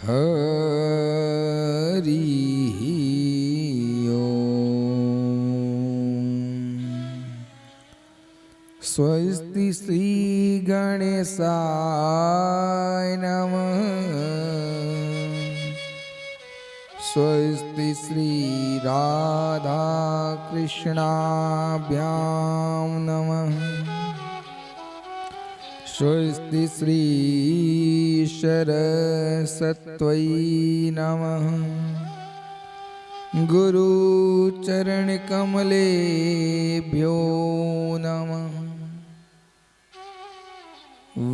हरि ओम। स्वस्ति श्री गणेशाय नमः। स्वस्ति श्री राधा कृष्णाभ्यां नमः। स्वस्ति श्री सरस्वत्यै नमः। गुरुचरण कमलेभ्यो नमः।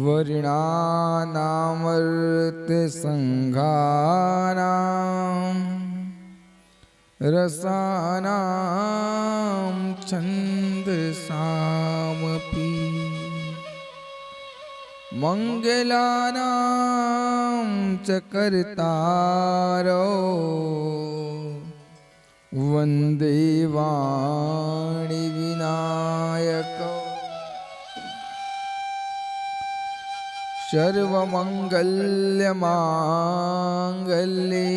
वर्णानामर्त संघानां रसानां छन्दसामपि मंगलानां च कर्तारो वन्दे वाणी विनायको। सर्वमंगल्यमांगल्ये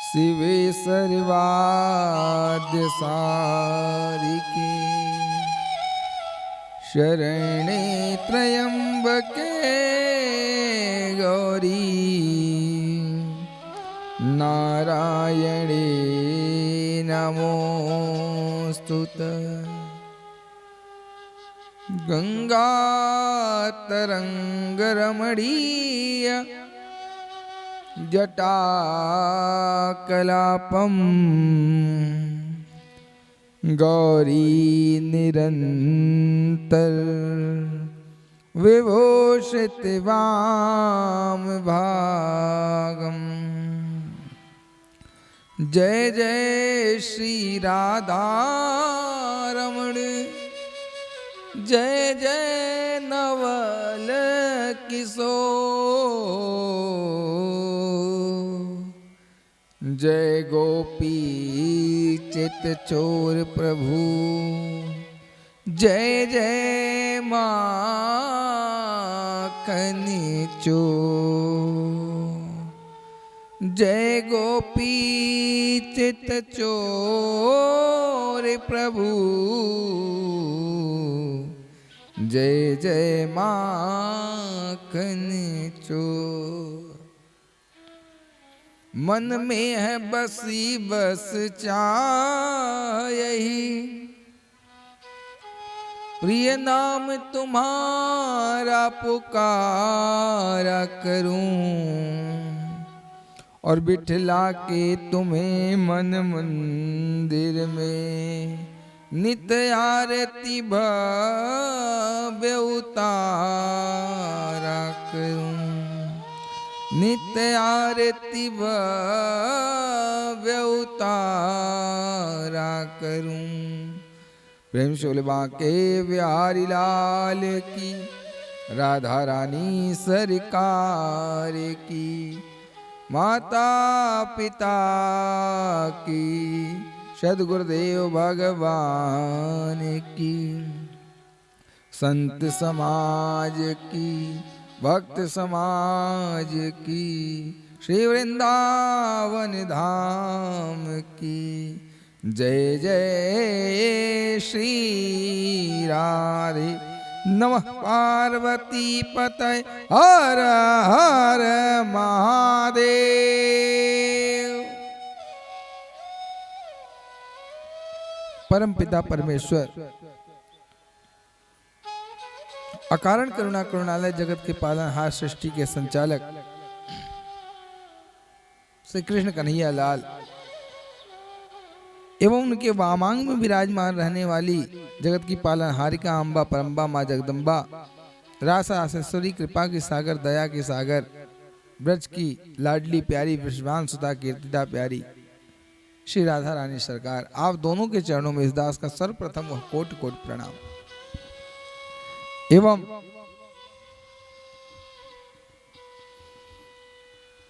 शिवे सर्वाद्यसारिके शरणे त्र्यंबके गौरी नारायणे नमोस्तुते। गंगातरंगरमणीय जटाकलापम् गौरी निरंतर विभूषित वाम भागम्। जय जय श्री राधा रमण। जय जय नवल किशोर। जय गोपी चित चोर प्रभु। जय जय माखन चोर। जय गोपी चित चोर प्रभु। जय जय माखन चोर। मन में है बसी बस चाही, प्रिय नाम तुम्हारा पुकारा करूं। और बिठला के तुम्हें मन मंदिर में नित्य आरती भव्य उतारा करूं। नित्य आरती भव्य उतारा करूं। प्रेम से बोले बांके बिहारी लाल की, राधा रानी सरकार की, माता पिता की, सद्गुरुदेव भगवान की, संत समाज की, भक्त समाज की, श्री वृंदावन धाम की। जय जय श्री राधे। नमः पार्वती पतये हर हर महादेव। परम पिता परमेश्वर अकारण करुणा करुणालय जगत के पालनहार सृष्टि के संचालक श्री कृष्ण कन्हैया लाल एवं उनके वामांग में विराजमान रहने वाली जगत की पालनहारिका अम्बा परम्बा माँ जगदम्बा, रास रासेश्वरी, कृपा की सागर, दया की सागर, ब्रज की लाडली प्यारी, विश्वान सुता कीर्तिदा प्यारी श्री राधा रानी सरकार, आप दोनों के चरणों में इस दास का सर्वप्रथम कोटि कोटि प्रणाम। एवं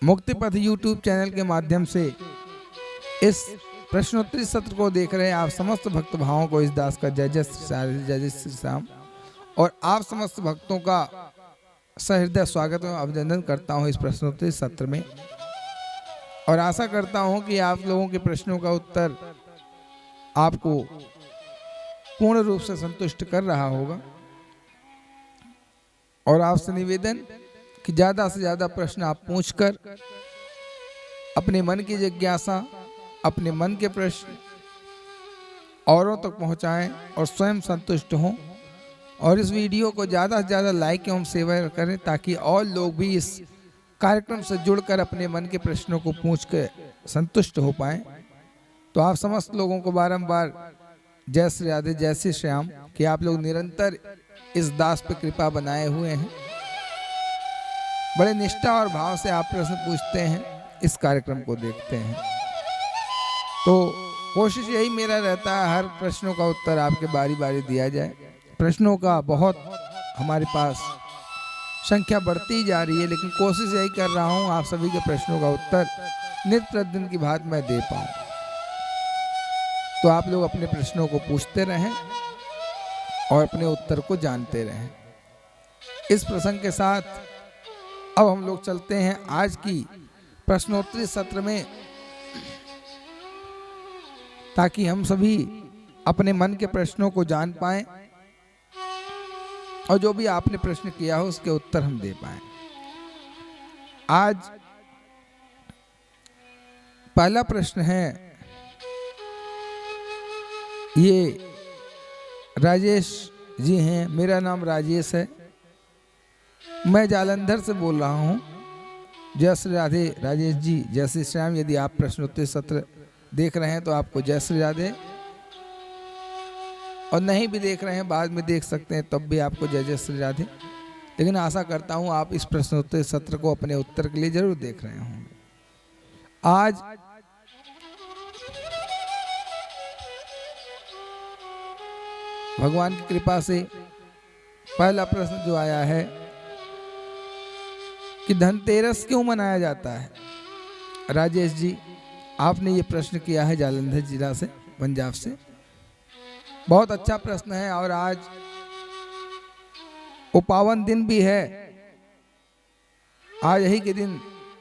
मुक्ति पथ यूट्यूब चैनल के माध्यम से इस प्रश्नोत्तरी सत्र को देख रहे हैं आप समस्त भक्त भावों को इस दास का जय जय श्री राम, और आप समस्त भक्तों का सहृदय स्वागत एवं अभिनंदन करता हूँ इस प्रश्नोत्तरी सत्र में, और आशा करता हूँ कि आप लोगों के प्रश्नों का उत्तर आपको पूर्ण रूप से संतुष्ट कर रहा होगा। और आपसे निवेदन कि ज़्यादा से ज़्यादा प्रश्न आप पूछकर अपने मन की जिज्ञासा, अपने मन के प्रश्न औरों तक पहुंचाएं और स्वयं संतुष्ट हों। और इस वीडियो को ज़्यादा से ज़्यादा लाइक एवं शेयर करें ताकि और लोग भी इस कार्यक्रम से जुड़कर अपने मन के प्रश्नों को पूछ कर संतुष्ट हो पाएं। तो आप समस्त लोगों को बारंबार जय श्री राधे, जय श्री श्याम, कि आप लोग निरंतर इस दास पे कृपा बनाए हुए हैं। बड़े निष्ठा और भाव से आप प्रश्न पूछते हैं, इस कार्यक्रम को देखते हैं। तो कोशिश यही मेरा रहता है, हर प्रश्नों का उत्तर आपके बारी बारी दिया जाए। प्रश्नों का बहुत हमारे पास संख्या बढ़ती ही जा रही है, लेकिन कोशिश यही कर रहा हूँ आप सभी के प्रश्नों का उत्तर नित्य प्रतिदिन की भांति मैं दे पाऊँ। तो आप लोग अपने प्रश्नों को पूछते रहें और अपने उत्तर को जानते रहें। इस प्रसंग के साथ अब हम लोग चलते हैं आज की प्रश्नोत्तरी सत्र में, ताकि हम सभी अपने मन के प्रश्नों को जान पाएं और जो भी आपने प्रश्न किया हो उसके उत्तर हम दे पाएं। आज पहला प्रश्न है, ये राजेश जी हैं। मेरा नाम राजेश है, मैं जालंधर से बोल रहा हूँ। जय श्री राधे राजेश जी, जय श्री श्याम। यदि आप प्रश्नोत्तरी सत्र देख रहे हैं तो आपको जय श्री राधे, और नहीं भी देख रहे हैं बाद में देख सकते हैं, तब भी आपको जय जय श्री राधे। लेकिन आशा करता हूँ आप इस प्रश्नोत्तरी सत्र को अपने उत्तर के लिए जरूर देख रहे होंगे। आज भगवान की कृपा से पहला प्रश्न जो आया है कि धनतेरस क्यों मनाया जाता है। राजेश जी, आपने ये प्रश्न किया है जालंधर जिला से, पंजाब से। बहुत अच्छा प्रश्न है, और आज वो पावन दिन भी है। आज यही के दिन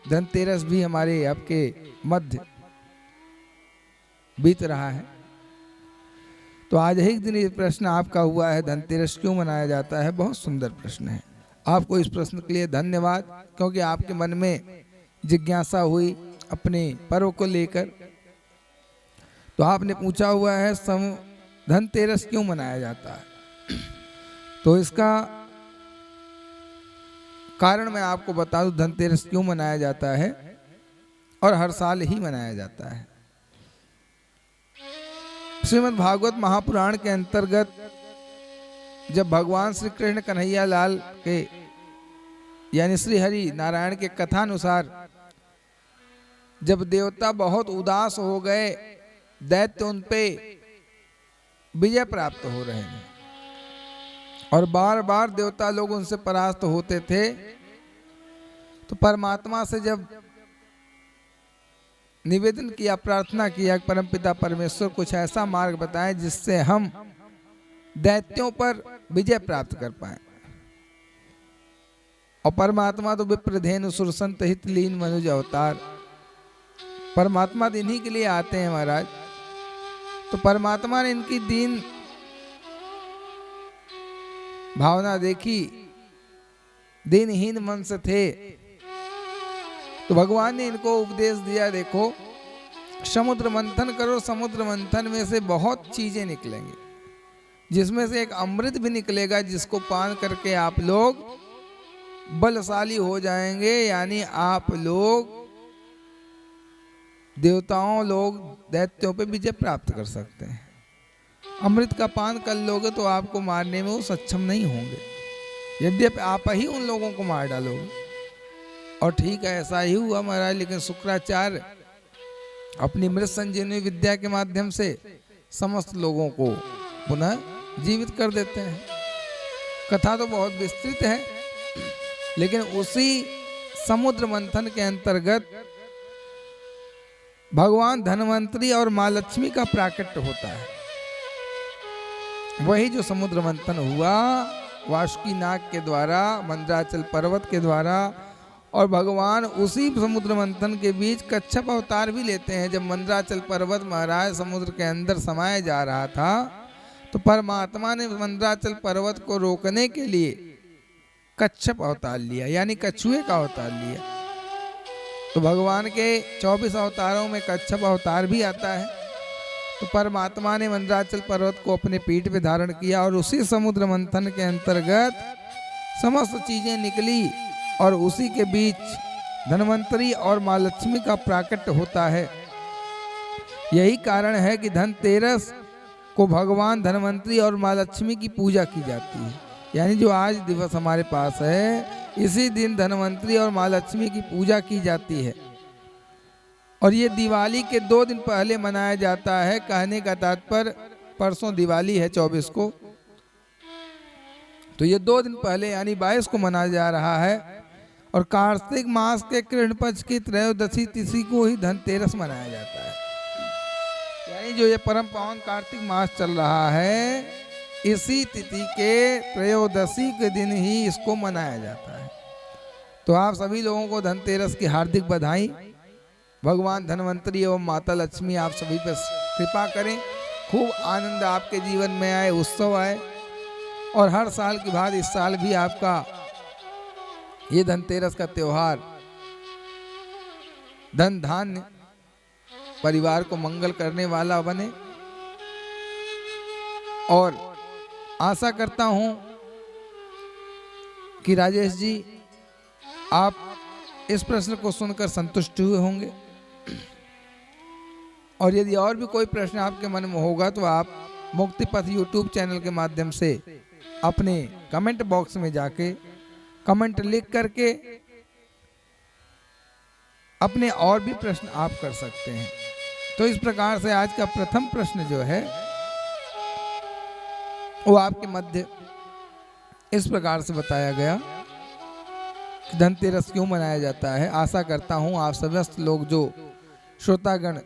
धनतेरस भी हमारे आपके मध्य बीत रहा है। तो आज यही दिन ये प्रश्न आपका हुआ है, धनतेरस क्यों मनाया जाता है। बहुत सुंदर प्रश्न है। आपको इस प्रश्न के लिए धन्यवाद, क्योंकि आपके मन में जिज्ञासा हुई अपने पर्व को लेकर। तो आपने पूछा हुआ है धनतेरस क्यों मनाया जाता है। तो इसका कारण मैं आपको बता दूं, धनतेरस क्यों मनाया जाता है, और हर साल ही मनाया जाता है। श्रीमद् भागवत महापुराण के अंतर्गत जब भगवान श्री कृष्ण कन्हैया लाल के यानी श्री हरि नारायण के कथानुसार जब देवता बहुत उदास हो गए, दैत्य उन पे विजय प्राप्त हो रहे हैं और बार बार देवता लोग उनसे परास्त होते थे, तो परमात्मा से जब निवेदन किया, प्रार्थना किया, परमपिता परमेश्वर कुछ ऐसा मार्ग बताएं जिससे हम दैत्यों पर विजय प्राप्त कर पाए। और परमात्मा तो विप्रधेनु सुरसंत हित लीन मनुज अवतार, परमात्मा तो इन्हीं के लिए आते हैं महाराज। तो परमात्मा ने इनकी दीन भावना देखी, दीनहीन मन से थे, तो भगवान ने इनको उपदेश दिया, देखो समुद्र मंथन करो, समुद्र मंथन में से बहुत चीजें निकलेंगी, जिसमें से एक अमृत भी निकलेगा जिसको पान करके आप लोग बलशाली हो जाएंगे, यानी आप लोग देवताओं लोग दैत्यों पे विजय प्राप्त कर सकते हैं। अमृत का पान कर लोगे तो आपको मारने में वो सक्षम नहीं होंगे, यद्यपि आप ही उन लोगों को मार डालोगे। और ठीक है, ऐसा ही हुआ महाराज। लेकिन शुक्राचार्य अपनी मृत संजीवनी विद्या के माध्यम से समस्त लोगों को पुनः जीवित कर देते हैं। कथा तो बहुत विस्तृत है, लेकिन उसी समुद्र मंथन के अंतर्गत भगवान धनवंतरी और माँ लक्ष्मी का प्राकट्य होता है। वही जो समुद्र मंथन हुआ वासुकी नाग के द्वारा, मंदराचल पर्वत के द्वारा, और भगवान उसी समुद्र मंथन के बीच कच्छप अवतार भी लेते हैं। जब मंदराचल पर्वत महाराज समुद्र के अंदर समाया जा रहा था तो परमात्मा ने मंदराचल पर्वत को रोकने के लिए कच्छप अवतार लिया, यानी कछुए का अवतार लिया। तो भगवान के 24 अवतारों में कच्छप अवतार भी आता है। तो परमात्मा ने मंदराचल पर्वत को अपने पीठ पे धारण किया और उसी समुद्र मंथन के अंतर्गत समस्त चीजें निकली और उसी के बीच धनवंतरी और माँ लक्ष्मी का प्राकट्य होता है। यही कारण है कि धनतेरस को भगवान धनवंतरी और माँ लक्ष्मी की पूजा की जाती है। यानी जो आज दिवस हमारे पास है, इसी दिन धनवंतरी और माँ लक्ष्मी की पूजा की जाती है। और ये दिवाली के 2 दिन पहले मनाया जाता है। कहने का तात्पर्य परसों दिवाली है 24 को, तो ये 2 दिन पहले यानी 22 को मनाया जा रहा है। और कार्तिक मास के कृष्ण पक्ष की त्रयोदशी तिथि को ही धनतेरस मनाया जाता है। यानी जो ये परम पावन कार्तिक मास चल रहा है, इसी तिथि के त्रयोदशी के दिन ही इसको मनाया जाता है। तो आप सभी लोगों को धनतेरस की हार्दिक बधाई। भगवान धनवंतरी एवं माता लक्ष्मी आप सभी पर कृपा करें, खूब आनंद आपके जीवन में आए, उत्सव आए। और हर साल की भांति इस साल भी आपका ये धनतेरस का त्योहार धन धान्य परिवार को मंगल करने वाला बने। और आशा करता हूं कि राजेश जी आप इस प्रश्न को सुनकर संतुष्ट हुए होंगे। और यदि और भी कोई प्रश्न आपके मन में होगा तो आप मुक्ति पथ यूट्यूब चैनल के माध्यम से अपने कमेंट बॉक्स में जाके कमेंट लिख करके अपने और भी प्रश्न आप कर सकते हैं। तो इस प्रकार से आज का प्रथम प्रश्न जो है वो आपके मध्य इस प्रकार से बताया गया कि धनतेरस क्यों मनाया जाता है। आशा करता हूं आप समस्त लोग जो श्रोतागण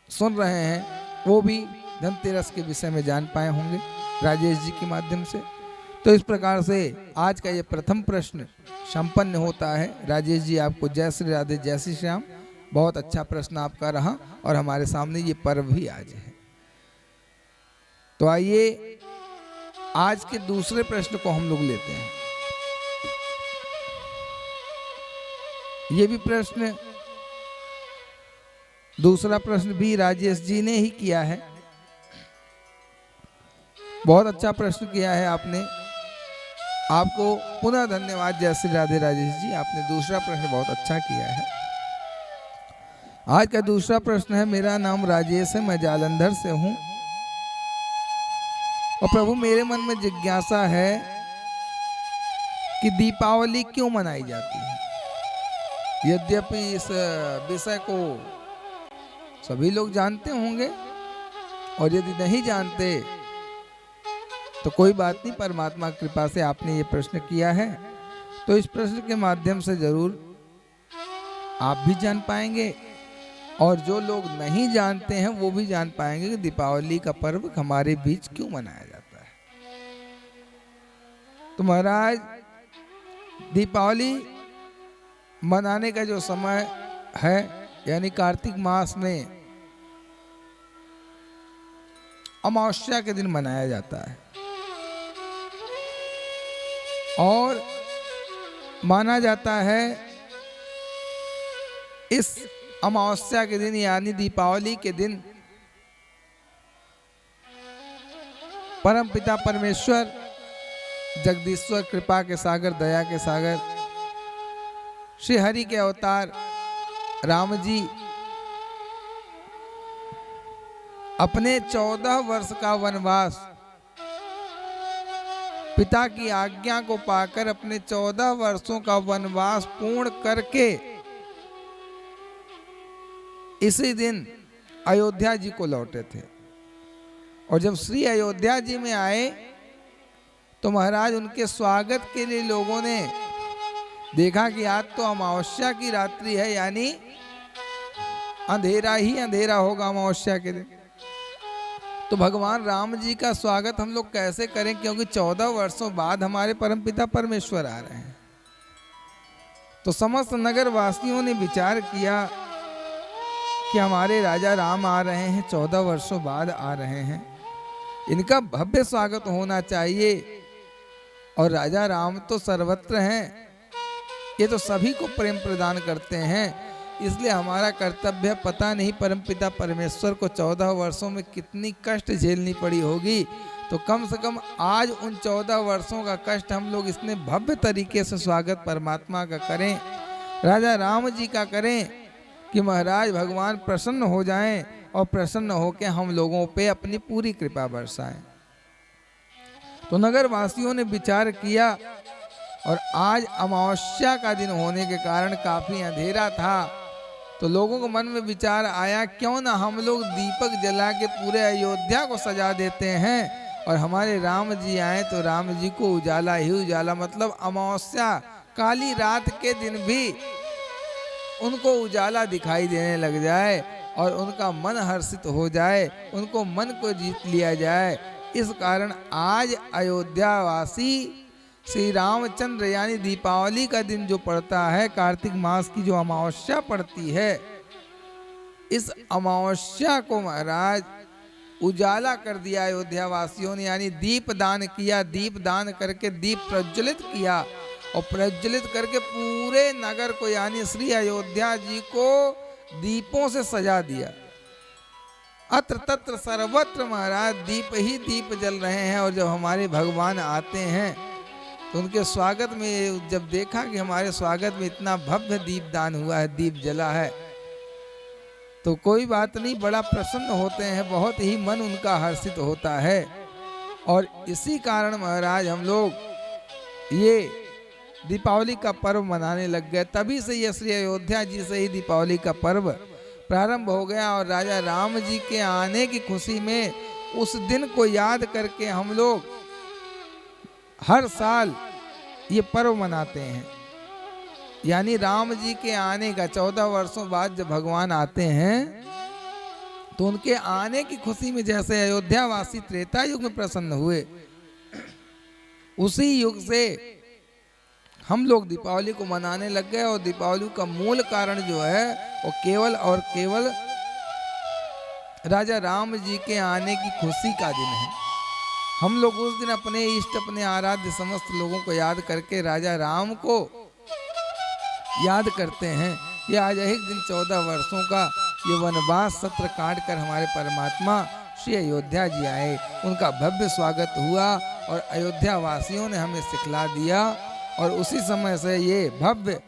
सुन रहे हैं वो भी धनतेरस के विषय में जान पाए होंगे राजेश जी के माध्यम से। तो इस प्रकार से आज का ये प्रथम प्रश्न संपन्न होता है। राजेश जी आपको जय श्री राधे, जय श्री श्याम। बहुत अच्छा प्रश्न आपका रहा और हमारे सामने ये पर्व भी आज है। तो आइए आज के दूसरे प्रश्न को हम लोग लेते हैं। ये भी प्रश्न, दूसरा प्रश्न भी राजेश जी ने ही किया है। बहुत अच्छा प्रश्न किया है आपने, आपको पुनः धन्यवाद। जय श्री राधे राजेश जी, आपने दूसरा प्रश्न बहुत अच्छा किया है। आज का दूसरा प्रश्न है, मेरा नाम राजेश है, मैं जालंधर से हूं और प्रभु मेरे मन में जिज्ञासा है कि दीपावली क्यों मनाई जाती है। यद्यपि इस विषय को सभी लोग जानते होंगे और यदि नहीं जानते तो कोई बात नहीं, परमात्मा की कृपा से आपने ये प्रश्न किया है तो इस प्रश्न के माध्यम से जरूर आप भी जान पाएंगे और जो लोग नहीं जानते हैं वो भी जान पाएंगे कि दीपावली का पर्व हमारे बीच क्यों मनाया जाता है। तो महाराज, दीपावली मनाने का जो समय है यानी कार्तिक मास में अमावस्या के दिन मनाया जाता है और माना जाता है इस अमावस्या के दिन यानी दीपावली के दिन परमपिता परमेश्वर जगदीश्वर कृपा के सागर, दया के सागर, श्री हरि के अवतार राम जी अपने 14 वर्ष का वनवास पिता की आज्ञा को पाकर अपने 14 वर्षों का वनवास पूर्ण करके इसी दिन अयोध्या जी को लौटे थे। और जब श्री अयोध्या जी में आए तो महाराज उनके स्वागत के लिए लोगों ने देखा कि आज तो अमावस्या की रात्रि है, यानी अंधेरा ही अंधेरा होगा अमावस्या के दिन। तो भगवान राम जी का स्वागत हम लोग कैसे करें, क्योंकि 14 वर्षों बाद हमारे परमपिता परमेश्वर आ रहे हैं। तो समस्त नगर वासियों ने विचार किया कि हमारे राजा राम आ रहे हैं, 14 वर्षों बाद आ रहे हैं, इनका भव्य स्वागत होना चाहिए। और राजा राम तो सर्वत्र हैं, ये तो सभी को प्रेम प्रदान करते हैं, इसलिए हमारा कर्तव्य, पता नहीं परमपिता परमेश्वर को 14 वर्षों में कितनी कष्ट झेलनी पड़ी होगी, तो कम से कम आज उन 14 वर्षों का कष्ट हम लोग इसने भव्य तरीके से स्वागत परमात्मा का करें, राजा राम जी का करें, कि महाराज भगवान प्रसन्न हो जाएं और प्रसन्न होकर हम लोगों पे अपनी पूरी कृपा बरसाएं। तो नगर वासियों ने विचार किया, और आज अमावस्या का दिन होने के कारण काफी अंधेरा था, तो लोगों को मन में विचार आया, क्यों ना हम लोग दीपक जला के पूरे अयोध्या को सजा देते हैं, और हमारे राम जी आए तो राम जी को उजाला ही उजाला, मतलब अमावस्या काली रात के दिन भी उनको उजाला दिखाई देने लग जाए और उनका मन हर्षित हो जाए, उनको मन को जीत लिया जाए। इस कारण आज अयोध्या वासी श्री रामचंद्र यानी दीपावली का दिन जो पड़ता है, कार्तिक मास की जो अमावस्या पड़ती है, इस अमावस्या को महाराज उजाला कर दिया अयोध्या वासियों ने, यानी दीप दान किया, दीप दान करके दीप प्रज्वलित किया, और प्रज्वलित करके पूरे नगर को यानी श्री अयोध्या जी को दीपों से सजा दिया। अत्र तत्र सर्वत्र महाराज दीप ही दीप जल रहे हैं। और जब हमारे भगवान आते हैं तो उनके स्वागत में जब देखा कि हमारे स्वागत में इतना भव्य दीप दान हुआ है, दीप जला है, तो कोई बात नहीं, बड़ा प्रसन्न होते हैं, बहुत ही मन उनका हर्षित होता है। और इसी कारण महाराज हम लोग ये दीपावली का पर्व मनाने लग गए। तभी से ये श्री अयोध्या जी से ही दीपावली का पर्व प्रारंभ हो गया। और राजा राम जी के आने की खुशी में उस दिन को याद करके हम लोग हर साल ये पर्व मनाते हैं। यानी राम जी के आने का 14 वर्षों बाद जब भगवान आते हैं तो उनके आने की खुशी में जैसे अयोध्या वासी त्रेता युग में प्रसन्न हुए, उसी युग से हम लोग दीपावली को मनाने लग गए। और दीपावली का मूल कारण जो है वो केवल और केवल राजा राम जी के आने की खुशी का दिन है। हम लोग उस दिन अपने इष्ट, अपने आराध्य समस्त लोगों को याद करके राजा राम को याद करते हैं कि आज एक दिन 14 वर्षों का ये वनवास सत्र काट कर हमारे परमात्मा श्री अयोध्या जी आए, उनका भव्य स्वागत हुआ और अयोध्या वासियों ने हमें सिखला दिया। और उसी समय से ये भव्य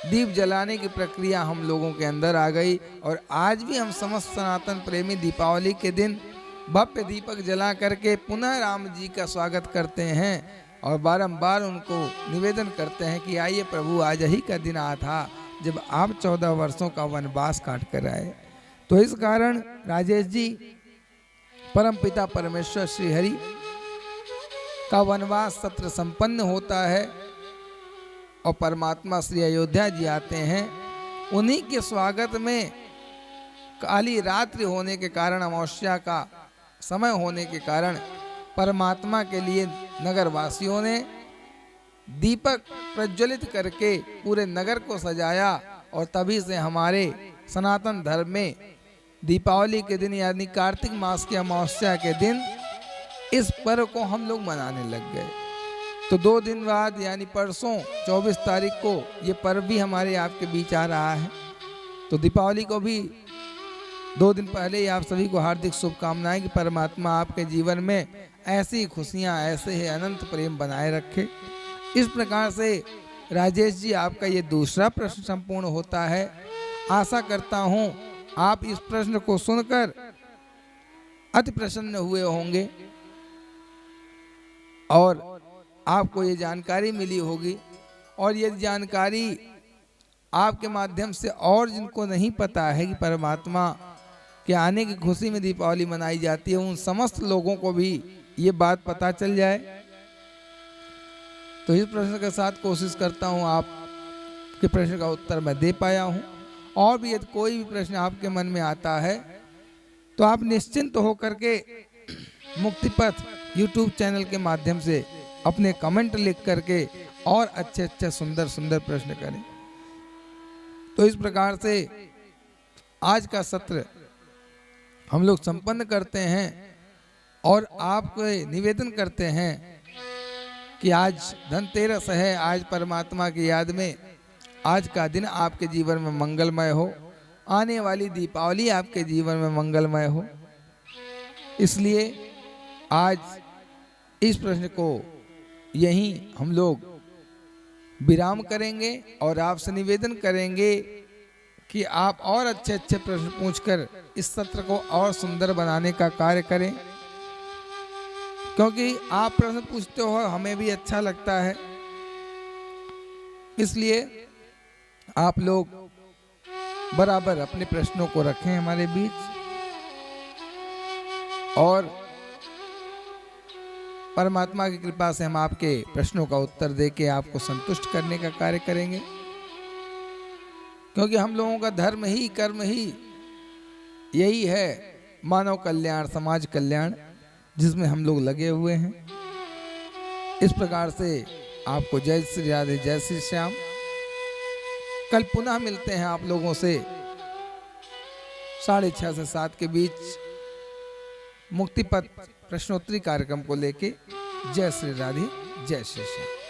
दीप जलाने की प्रक्रिया हम लोगों के अंदर आ गई। और आज भी हम समस्त सनातन प्रेमी दीपावली के दिन भव्य दीपक जला करके पुनः राम जी का स्वागत करते हैं और बारंबार उनको निवेदन करते हैं कि आइए प्रभु, आज ही का दिन आया था जब आप 14 वर्षों का वनवास काट कर आए। तो इस कारण राजेश जी, परमपिता परमेश्वर श्री हरि का वनवास सत्र संपन्न होता है और परमात्मा श्री अयोध्या जी आते हैं। उन्हीं के स्वागत में काली रात्रि होने के कारण, अमावस्या का समय होने के कारण परमात्मा के लिए नगर वासियों ने दीपक प्रज्वलित करके पूरे नगर को सजाया। और तभी से हमारे सनातन धर्म में दीपावली के दिन यानी कार्तिक मास की अमावस्या के दिन इस पर्व को हम लोग मनाने लग गए। तो 2 दिन बाद यानी परसों 24 तारीख को ये पर्व भी हमारे आपके बीच आ रहा है। तो दीपावली को भी 2 दिन पहले ही आप सभी को हार्दिक शुभकामनाएं कि परमात्मा आपके जीवन में ऐसी खुशियां, ऐसे ही अनंत प्रेम बनाए रखे। इस प्रकार से राजेश जी, आपका ये दूसरा प्रश्न संपूर्ण होता है। आशा करता हूं आप इस प्रश्न को सुनकर अति प्रसन्न हुए होंगे और आपको ये जानकारी मिली होगी। और ये जानकारी आपके माध्यम से और जिनको नहीं पता है कि परमात्मा के आने की खुशी में दीपावली मनाई जाती है, उन समस्त लोगों को भी ये बात पता चल जाए। तो इस प्रश्न के साथ कोशिश करता हूँ आपके प्रश्न का उत्तर मैं दे पाया हूँ। और भी यदि कोई भी प्रश्न आपके मन में आता है तो आप निश्चिंत होकर के मुक्ति पथ यूट्यूब चैनल के माध्यम से अपने कमेंट लिख करके और अच्छे अच्छे सुंदर सुंदर प्रश्न करें। तो इस प्रकार से आज का सत्र हम लोग संपन्न करते हैं और आपको निवेदन करते हैं कि आज धनतेरस है, आज परमात्मा की याद में आज का दिन आपके जीवन में मंगलमय हो, आने वाली दीपावली आपके जीवन में मंगलमय हो। इसलिए आज इस प्रश्न को यहीं हम लोग विराम करेंगे और आपसे निवेदन करेंगे कि आप और अच्छे अच्छे प्रश्न पूछकर इस सत्र को और सुंदर बनाने का कार्य करें, क्योंकि आप प्रश्न पूछते हो हमें भी अच्छा लगता है। इसलिए आप लोग बराबर अपने प्रश्नों को रखें हमारे बीच और परमात्मा की कृपा से हम आपके प्रश्नों का उत्तर देके आपको संतुष्ट करने का कार्य करेंगे, क्योंकि हम लोगों का धर्म ही कर्म ही यही है, मानव कल्याण समाज कल्याण, जिसमें हम लोग लगे हुए हैं। इस प्रकार से आपको जय श्री राधे, जय श्री श्याम। कल पुनः मिलते हैं आप लोगों से 6:30 से 7 के बीच मुक्ति पथ प्रश्नोत्तरी कार्यक्रम को लेके। जय श्री राधे, जय श्री श्याम।